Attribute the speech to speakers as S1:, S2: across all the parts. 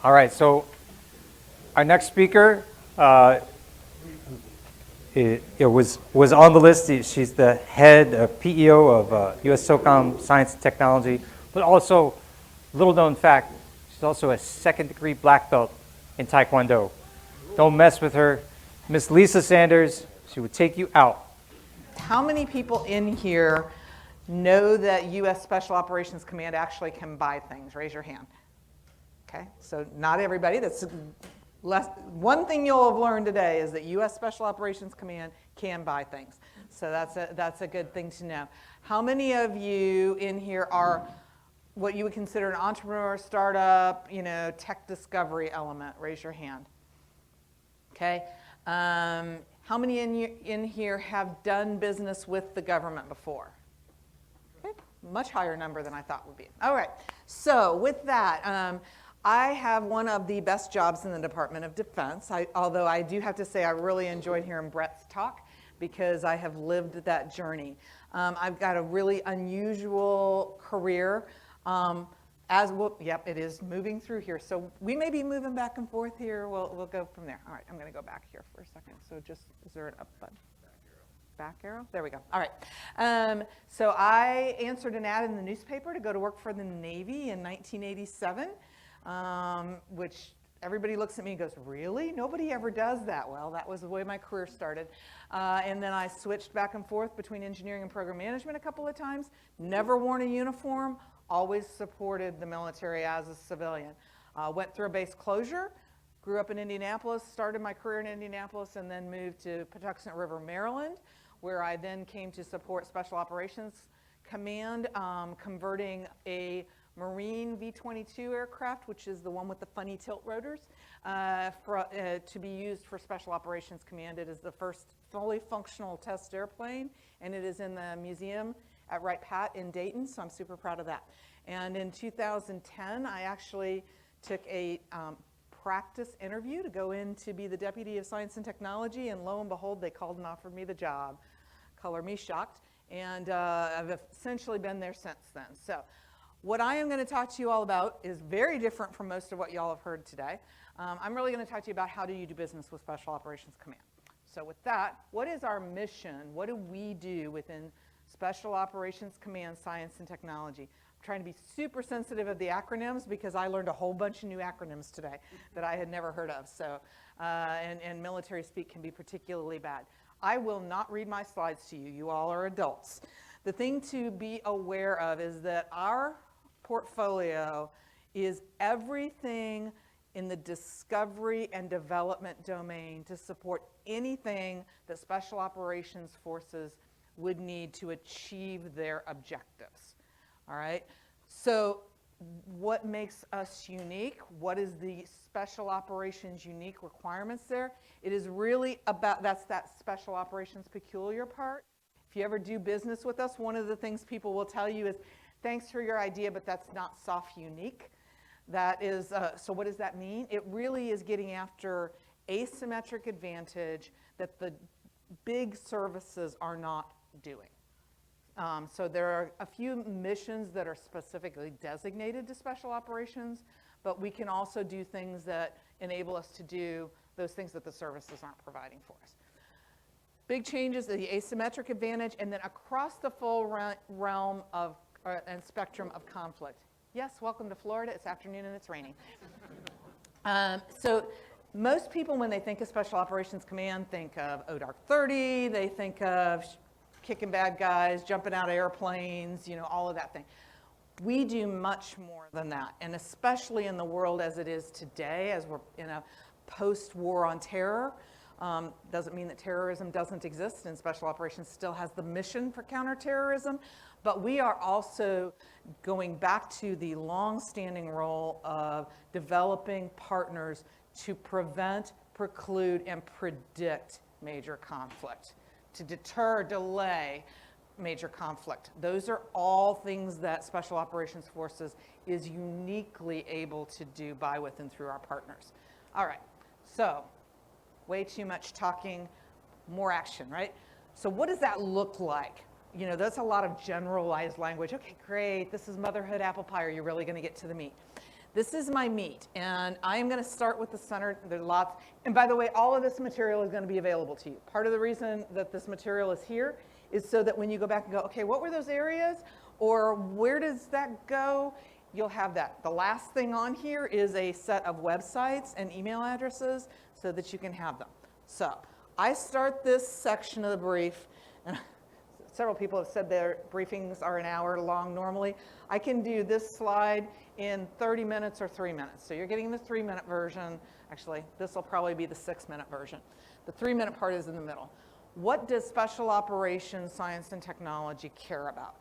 S1: All right, so our next speaker was on the list. She's the head PEO of USSOCOM Science Technology, but also, little known fact, she's also a second-degree black belt in Taekwondo. Don't mess with her. Miss Lisa Sanders, she would take you out.
S2: How many people in here know that U.S. Special Operations Command actually can buy things? Raise your hand. Okay, so not everybody. That's less. One thing you'll have learned today is that U.S. Special Operations Command can buy things. So that's a good thing to know. How many of you in here are what you would consider an entrepreneur, startup, tech discovery element? Raise your hand. Okay. How many in here have done business with the government before? Okay. Much higher number than I thought would be. All right. So with that, I have one of the best jobs in the Department of Defense, although I do have to say I really enjoyed hearing Brett's talk because I have lived that journey. I've got a really unusual career. Yep, it is moving through here. So we may be moving back and forth here. We'll go from there. All right, I'm going to go back here for a second. So is there an up button? Back arrow? There we go. All right. So I answered an ad in the newspaper to go to work for the Navy in 1987. Which everybody looks at me and goes, really? Nobody ever does that. Well, that was the way my career started. And then I switched back and forth between engineering and program management a couple of times. Never worn a uniform. Always supported the military as a civilian. Went through a base closure. Grew up in Indianapolis. Started my career in Indianapolis and then moved to Patuxent River, Maryland, where I then came to support Special Operations Command, converting a Marine V-22 aircraft, which is the one with the funny tilt rotors, to be used for Special Operations Command. It is the first fully functional test airplane, and it is in the museum at Wright-Patt in Dayton, so I'm super proud of that. And in 2010, I actually took a practice interview to go in to be the Deputy of Science and Technology, and lo and behold, they called and offered me the job. Color me shocked, and I've essentially been there since then. So what I am going to talk to you all about is very different from most of what y'all have heard today. I'm really going to talk to you about how do you do business with Special Operations Command. So with that, what is our mission? What do we do within Special Operations Command Science and Technology? I'm trying to be super sensitive of the acronyms because I learned a whole bunch of new acronyms today that I had never heard of. So, and military speak can be particularly bad. I will not read my slides to you. You all are adults. The thing to be aware of is that our portfolio is everything in the discovery and development domain to support anything that Special Operations Forces would need to achieve their objectives. All right? So what makes us unique? What is the Special Operations unique requirements there? It is really about, that's that Special Operations peculiar part. If you ever do business with us, one of the things people will tell you is, thanks for your idea, but that's not SOF unique. That is, so what does that mean? It really is getting after asymmetric advantage that the big services are not doing. So there are a few missions that are specifically designated to Special Operations, but we can also do things that enable us to do those things that the services aren't providing for us. Big changes, the asymmetric advantage, and then across the full realm of and spectrum of conflict. Yes, welcome to Florida. It's afternoon and it's raining. So most people, when they think of Special Operations Command, think of ODARC 30. They think of kicking bad guys, jumping out of airplanes, all of that thing. We do much more than that, and especially in the world as it is today, as we're in a post-war on terror. Doesn't mean that terrorism doesn't exist, and Special Operations still has the mission for counterterrorism, but we are also going back to the long-standing role of developing partners to prevent, preclude, and predict major conflict, to deter, delay major conflict. Those are all things that Special Operations Forces is uniquely able to do by, with, and through our partners. All right, so way too much talking, more action, right? So what does that look like? That's a lot of generalized language. Okay, great, this is motherhood apple pie. Are you really going to get to the meat? This is my meat, and I am going to start with the center. There's lots, and by the way, all of this material is going to be available to you. Part of the reason that this material is here is so that when you go back and go, okay, what were those areas, or where does that go? You'll have that. The last thing on here is a set of websites and email addresses so that you can have them. So I start this section of the brief, and several people have said their briefings are an hour long normally. I can do this slide in 30 minutes or 3 minutes. So you're getting the 3-minute version. Actually, this will probably be the 6-minute version. The 3-minute part is in the middle. What does Special Operations Science and Technology care about?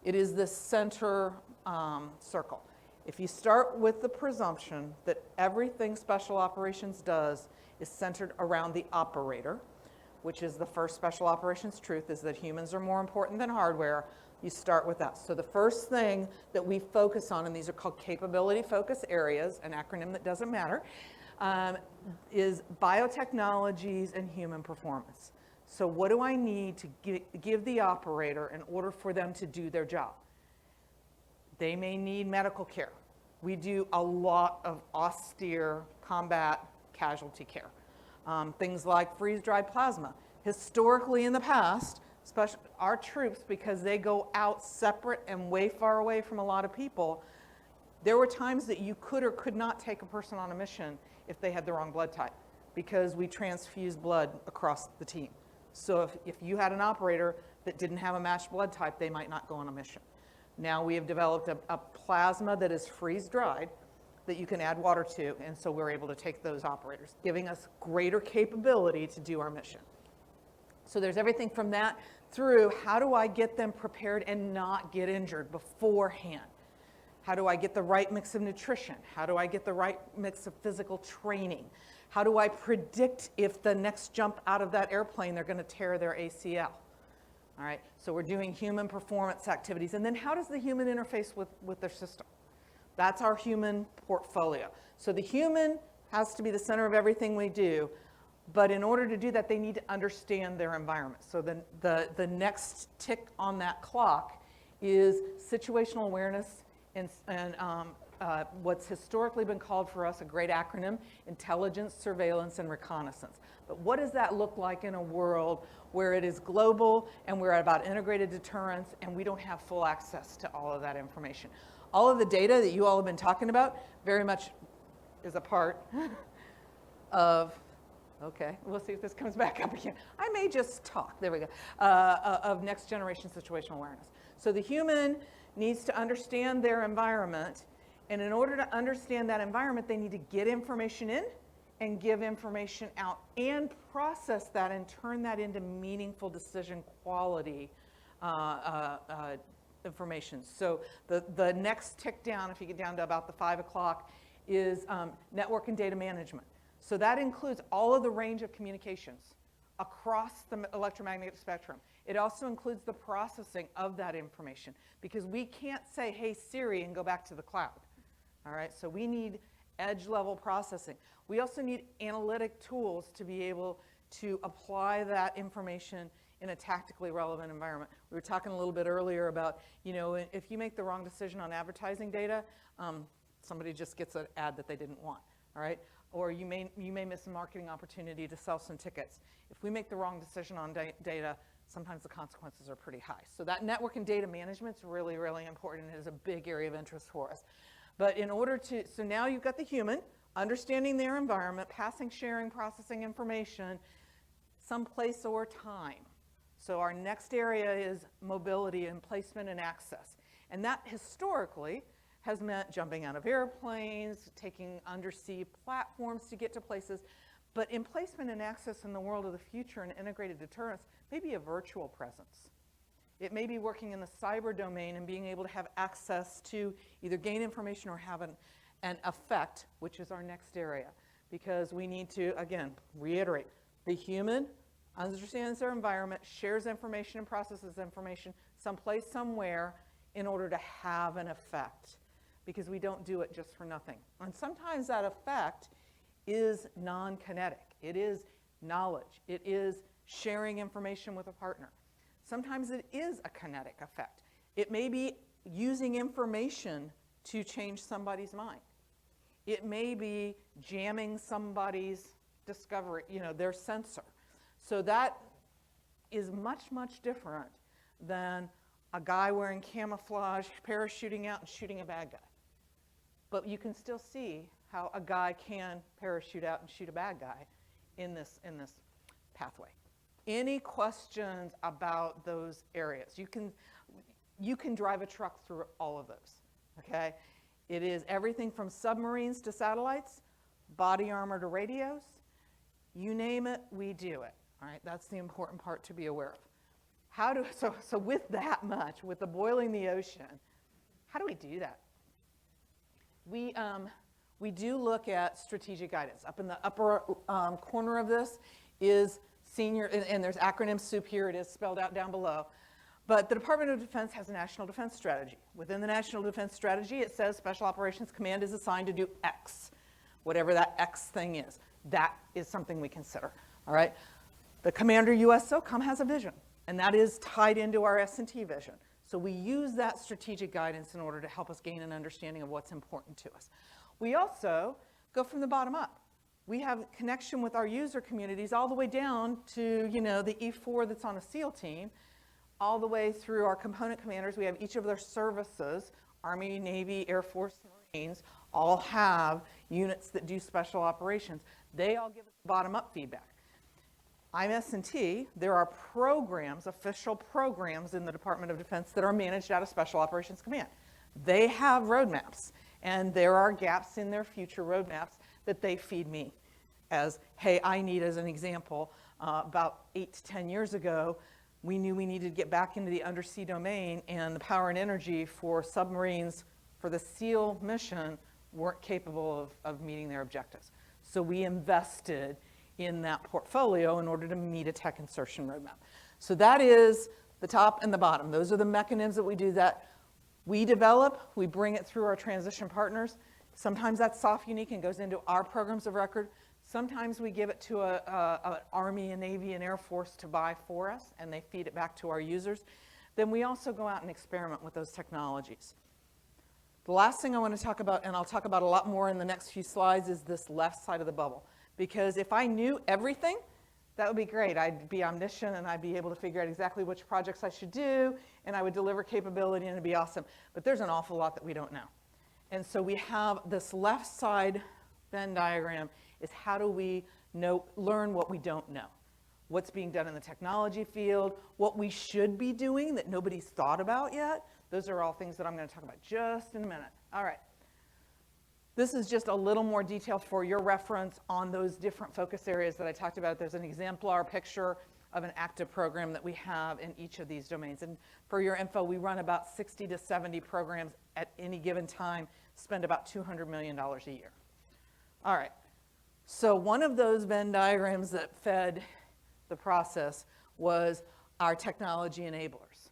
S2: It is the center circle. If you start with the presumption that everything Special Operations does is centered around the operator, which is the first Special Operations truth, is that humans are more important than hardware, you start with that. So the first thing that we focus on, and these are called capability focus areas, an acronym that doesn't matter, is biotechnologies and human performance. So what do I need to give the operator in order for them to do their job? They may need medical care. We do a lot of austere combat casualty care. Things like freeze-dried plasma. Historically in the past, our troops, because they go out separate and way far away from a lot of people, there were times that you could or could not take a person on a mission if they had the wrong blood type, because we transfuse blood across the team. So if you had an operator that didn't have a matched blood type, they might not go on a mission. Now we have developed a plasma that is freeze-dried that you can add water to, and so we're able to take those operators, giving us greater capability to do our mission. So there's everything from that through how do I get them prepared and not get injured beforehand? How do I get the right mix of nutrition? How do I get the right mix of physical training? How do I predict if the next jump out of that airplane they're going to tear their ACL? All right, so we're doing human performance activities. And then how does the human interface with their system? That's our human portfolio. So the human has to be the center of everything we do, but in order to do that, they need to understand their environment. So the next tick on that clock is situational awareness and what's historically been called for us a great acronym, intelligence, surveillance, and reconnaissance. But what does that look like in a world where it is global and we're about integrated deterrence and we don't have full access to all of that information? All of the data that you all have been talking about very much is a part of, okay, we'll see if this comes back up again. I may just talk, there we go, of next generation situational awareness. So the human needs to understand their environment, and in order to understand that environment, they need to get information in and give information out and process that and turn that into meaningful decision quality information. So the next tick down, if you get down to about the 5 o'clock, is network and data management. So that includes all of the range of communications across the electromagnetic spectrum. It also includes the processing of that information, because we can't say, hey Siri, and go back to the cloud. All right, so we need edge level processing. We also need analytic tools to be able to apply that information in a tactically relevant environment. We were talking a little bit earlier about, you know, if you make the wrong decision on advertising data, somebody just gets an ad that they didn't want, all right? Or you may miss a marketing opportunity to sell some tickets. If we make the wrong decision on data, sometimes the consequences are pretty high. So that network and data management is really, really important. It is a big area of interest for us. But in order to, so now you've got the human, understanding their environment, passing, sharing, processing information, someplace or time. So our next area is mobility and placement and access. And that historically has meant jumping out of airplanes, taking undersea platforms to get to places. But in placement and access in the world of the future and integrated deterrence, maybe a virtual presence. It may be working in the cyber domain and being able to have access to either gain information or have an effect, which is our next area. Because we need to, again, reiterate, the human understands their environment, shares information and processes information someplace, somewhere, in order to have an effect. Because we don't do it just for nothing. And sometimes that effect is non-kinetic. It is knowledge. It is sharing information with a partner. Sometimes it is a kinetic effect. It may be using information to change somebody's mind. It may be jamming somebody's discovery, their sensor. So that is much, much different than a guy wearing camouflage, parachuting out and shooting a bad guy. But you can still see how a guy can parachute out and shoot a bad guy in this pathway. Any questions about those areas? You can drive a truck through all of those, okay? It is everything from submarines to satellites, body armor to radios. You name it, we do it, all right? That's the important part to be aware of. So with that much, with the boiling the ocean, how do we do that? We do look at strategic guidance. Up in the upper corner of this is senior, and there's acronym soup here, it is spelled out down below. But the Department of Defense has a National Defense Strategy. Within the National Defense Strategy, it says Special Operations Command is assigned to do X, whatever that X thing is. That is something we consider, all right? The Commander USSOCOM has a vision, and that is tied into our S&T vision. So we use that strategic guidance in order to help us gain an understanding of what's important to us. We also go from the bottom up. We have connection with our user communities all the way down to, the E4 that's on a SEAL team, all the way through our component commanders. We have each of their services, Army, Navy, Air Force, Marines, all have units that do special operations. They all give us bottom-up feedback. I'm S&T. There are programs, official programs in the Department of Defense that are managed out of Special Operations Command. They have roadmaps, and there are gaps in their future roadmaps that they feed me as, hey, I need, as an example, about 8 to 10 years ago, we knew we needed to get back into the undersea domain, and the power and energy for submarines for the SEAL mission weren't capable of meeting their objectives. So we invested in that portfolio in order to meet a tech insertion roadmap. So that is the top and the bottom. Those are the mechanisms that we do that. We develop, we bring it through our transition partners. Sometimes that's soft unique and goes into our programs of record. Sometimes we give it to an Army and Navy and Air Force to buy for us, and they feed it back to our users. Then we also go out and experiment with those technologies. The last thing I want to talk about, and I'll talk about a lot more in the next few slides, is this left side of the bubble. Because if I knew everything, that would be great. I'd be omniscient and I'd be able to figure out exactly which projects I should do, and I would deliver capability and it'd be awesome. But there's an awful lot that we don't know. And so we have this left side Venn diagram is how do we learn what we don't know. What's being done in the technology field, what we should be doing that nobody's thought about yet. Those are all things that I'm going to talk about just in a minute. All right. This is just a little more detail for your reference on those different focus areas that I talked about. There's an exemplar picture of an active program that we have in each of these domains. And for your info, we run about 60 to 70 programs at any given time, spend about $200 million a year. All right. So one of those Venn diagrams that fed the process was our technology enablers.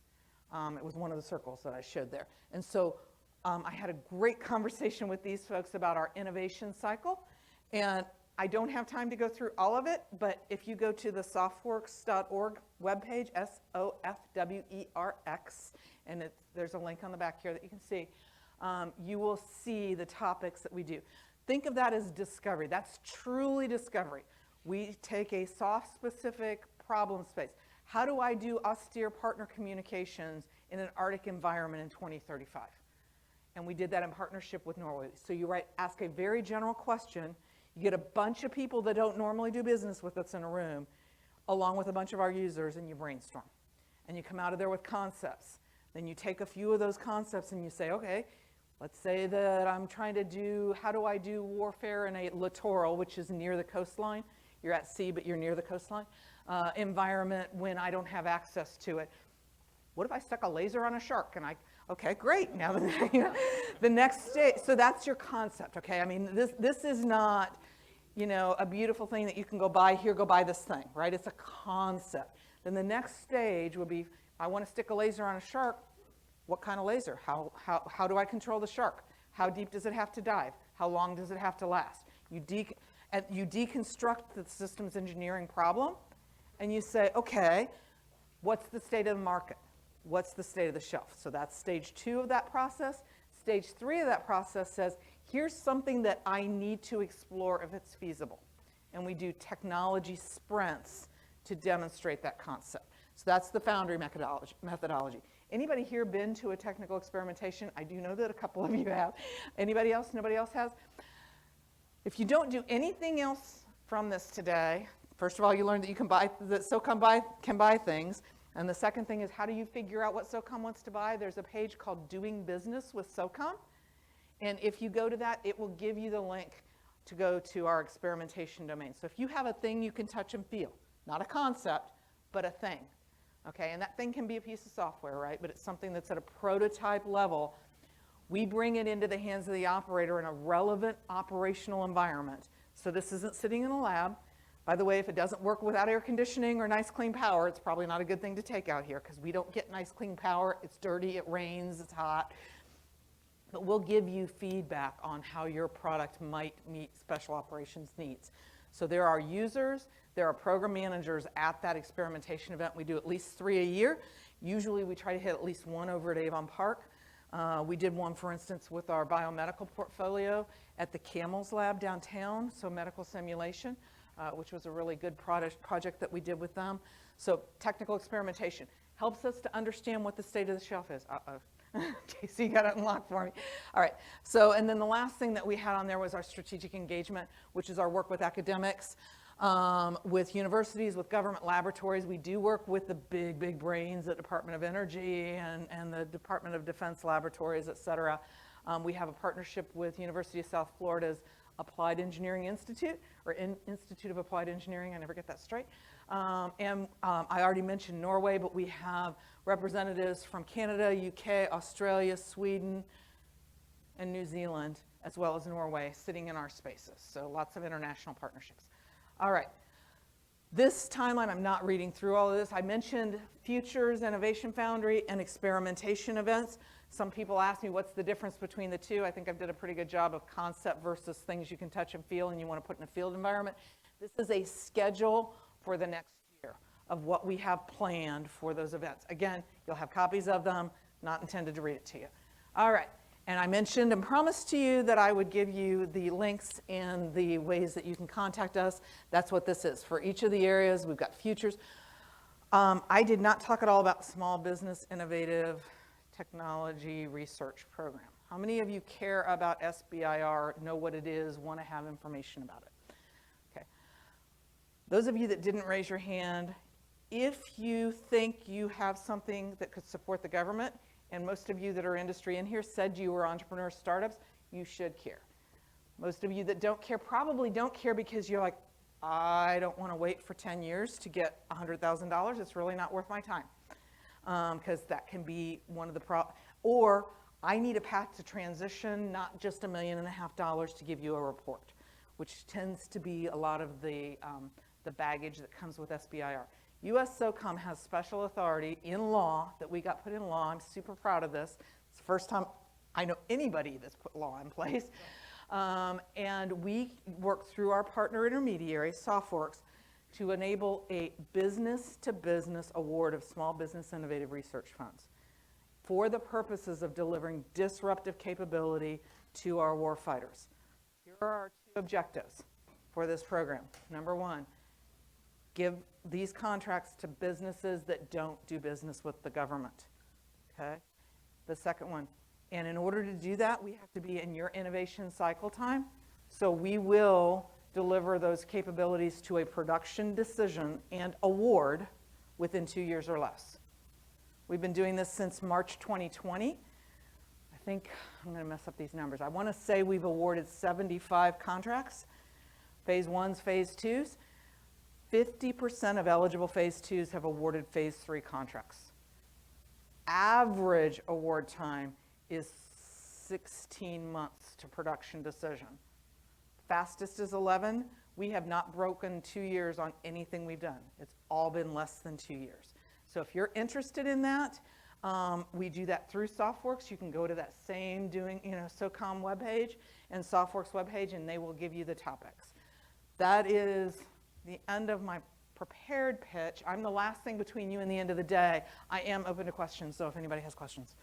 S2: It was one of the circles that I showed there. And so I had a great conversation with these folks about our innovation cycle. And I don't have time to go through all of it, but if you go to the softworks.org webpage, SOFWERX, and there's a link on the back here that you can see, you will see the topics that we do. Think of that as discovery. That's truly discovery. We take a soft-specific problem space. How do I do austere partner communications in an Arctic environment in 2035? And we did that in partnership with Norway. So you ask a very general question, you get a bunch of people that don't normally do business with us in a room, along with a bunch of our users, and you brainstorm. And you come out of there with concepts. Then you take a few of those concepts and you say, okay, let's say that I'm trying to do, how do I do warfare in a littoral, which is near the coastline? You're at sea, but you're near the coastline. Environment when I don't have access to it. What if I stuck a laser on a shark? And okay, great. Now the next stage, so that's your concept, okay? I mean, this is not, a beautiful thing that you can go buy here, go buy this thing, right? It's a concept. Then the next stage would be, I want to stick a laser on a shark. What kind of laser? How do I control the shark? How deep does it have to dive? How long does it have to last? You deconstruct the systems engineering problem, and you say, okay, what's the state of the market? What's the state of the shelf? So that's stage 2 of that process. Stage 3 of that process says, here's something that I need to explore if it's feasible. And we do technology sprints to demonstrate that concept. So that's the Foundry methodology. Anybody here been to a technical experimentation? I do know that a couple of you have. Anybody else? Nobody else has? If you don't do anything else from this today, first of all, you learned that you can buy, that SOCOM can buy things. And the second thing is, how do you figure out what SOCOM wants to buy? There's a page called Doing Business with SOCOM. And if you go to that, it will give you the link to go to our experimentation domain. So if you have a thing you can touch and feel, not a concept, but a thing, okay? And that thing can be a piece of software, right? But it's something that's at a prototype level. We bring it into the hands of the operator in a relevant operational environment. So this isn't sitting in a lab. By the way, if it doesn't work without air conditioning or nice clean power, it's probably not a good thing to take out here because we don't get nice clean power. It's dirty, it rains, it's hot. But we'll give you feedback on how your product might meet special operations needs. So there are users, there are program managers at that experimentation event. We do at least 3 a year. Usually we try to hit at least one over at Avon Park. We did one, for instance, with our biomedical portfolio at the Camels Lab downtown, so medical simulation, which was a really good project that we did with them. So technical experimentation helps us to understand what the state of the shelf is. JC got it unlocked for me. All right, so, and then the last thing that we had on there was our strategic engagement, which is our work with academics, with universities, with government laboratories. We do work with the big brains at Department of Energy and the Department of Defense laboratories, et cetera. We have a partnership with University of South Florida's Applied Engineering Institute, or Institute of Applied Engineering, I never get that straight. I already mentioned Norway, but we have representatives from Canada, UK, Australia, Sweden, and New Zealand, as well as Norway, sitting in our spaces. So lots of international partnerships. All right. This timeline, I'm not reading through all of this. I mentioned Futures, Innovation Foundry, and experimentation events. Some people ask me what's the difference between the two. I think I've did a pretty good job of concept versus things you can touch and feel and you want to put in a field environment. This is a schedule for the next year of what we have planned for those events. Again, you'll have copies of them, not intended to read it to you. All right. And I mentioned and promised to you that I would give you the links and the ways that you can contact us. That's what this is. For each of the areas, we've got futures. I did not talk at all about Small Business Innovative Technology Research Program. How many of you care about SBIR, know what it is, want to have information about it? Okay. Those of you that didn't raise your hand, if you think you have something that could support the government, and most of you that are industry in here said you were entrepreneur startups, you should care. Most of you that don't care probably don't care because you're like, I don't want to wait for 10 years to get $100,000. It's really not worth my time. Because that can be one of the problems. Or I need a path to transition, not just $1.5 million to give you a report, which tends to be a lot of the baggage that comes with SBIR. USSOCOM has special authority in law that we got put in law. I'm super proud of this. It's the first time I know anybody that's put law in place. And we work through our partner intermediary, SoftWorks, to enable a business-to-business award of small business innovative research funds for the purposes of delivering disruptive capability to our warfighters. Here are our 2 objectives for this program. Number 1, give these contracts to businesses that don't do business with the government, okay? The second one, and in order to do that, we have to be in your innovation cycle time, so we will deliver those capabilities to a production decision and award within 2 years or less. We've been doing this since March 2020. I think I'm going to mess up these numbers. I want to say we've awarded 75 contracts, phase 1s, phase 2s. 50% of eligible phase 2s have awarded phase 3 contracts. Average award time is 16 months to production decision. Fastest is 11. We have not broken 2 years on anything we've done. It's all been less than 2 years. So if you're interested in that, we do that through SoftWorks. You can go to that same SOCOM webpage and SoftWorks webpage, and they will give you the topics. That is the end of my prepared pitch. I'm the last thing between you and the end of the day. I am open to questions, so if anybody has questions.